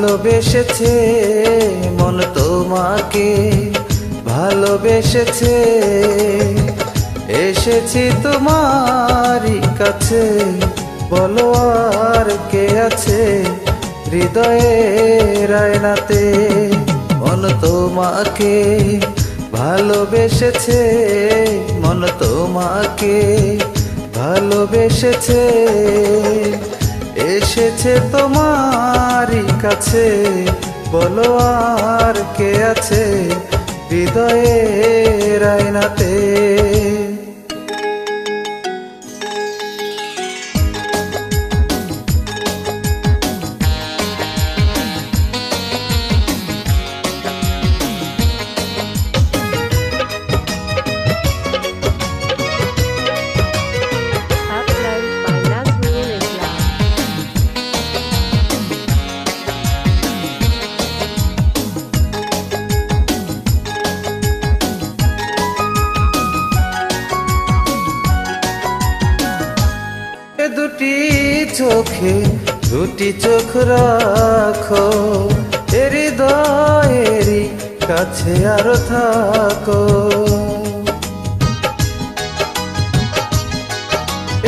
ভালোবেসেছে মন তোমাকে ভালোবেসেছে। এসেছি তোমারই কাছে, বলো আর কে আছে হৃদয়ের আয়নাতে। মন তোমাকে ভালোবেসেছে, মন তোমাকে ভালোবেসেছে। এসেছে তোমারই কাছে, বলো আর কে আছে হৃদয়ের আয়নাতে। দুটি চোখে দুটি চোখ রাখো, হৃদয়েরই কাছে আরো থাকো।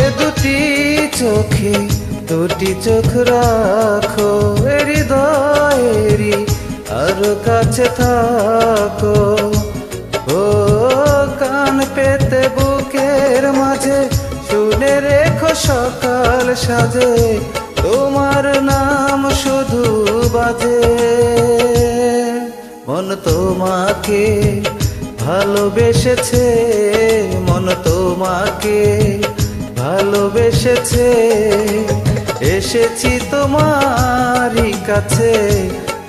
এ দুটি চোখে দুটি চোখ রাখো, হৃদয়েরই আরো কাছে থাকো। ও কান পেতে বুকের মাঝে শুনে রেখো সকাল সাজে, তোমার নাম শুধু বাজে। মন তোমাকে ভালোবেসেছে, মন তোমাকে ভালোবেসেছে। এসেছি তোমারই কাছে,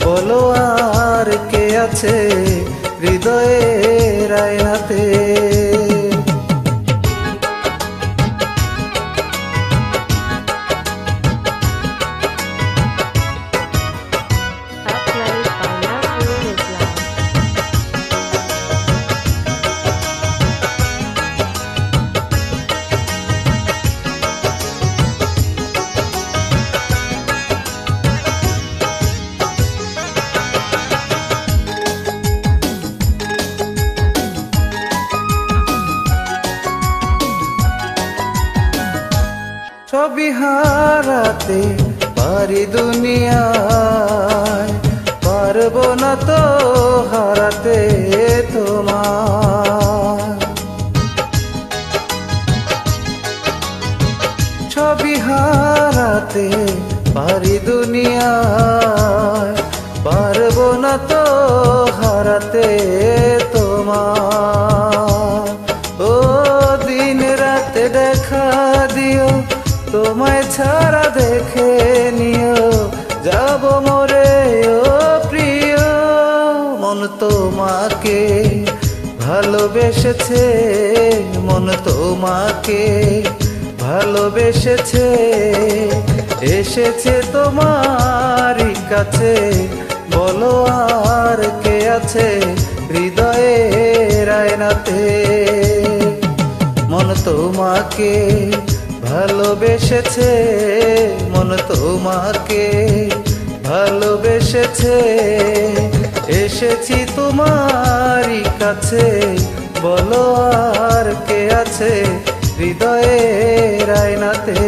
বলো আর কে আছে হৃদয়ের আয়নাতে। সবই হারাতে পারি দুনিয়ায়, পারবো না তো হারাতে তোমার। সবই হারাতে পারি দুনিয়ায়, পারবো না তো হারাতে তোমার। ও দিন রাতে দেখা দিও, তোমায় ছাড়া দেখে নিও যাব মোরে ও প্রিয়। মন তোমাকে ভালোবেসেছে, মন তোমাকে ভালোবেসেছে। এসেছে তোমারই কাছে, বলো আর কে আছে হৃদয়ের আয়নাতে। মন তোমাকে ভালোবেসেছে, মন তোমাকে ভালোবেসেছে। এসেছি তোমারই কাছে, বলো আর কে আছে হৃদয়ের আয়নাতে।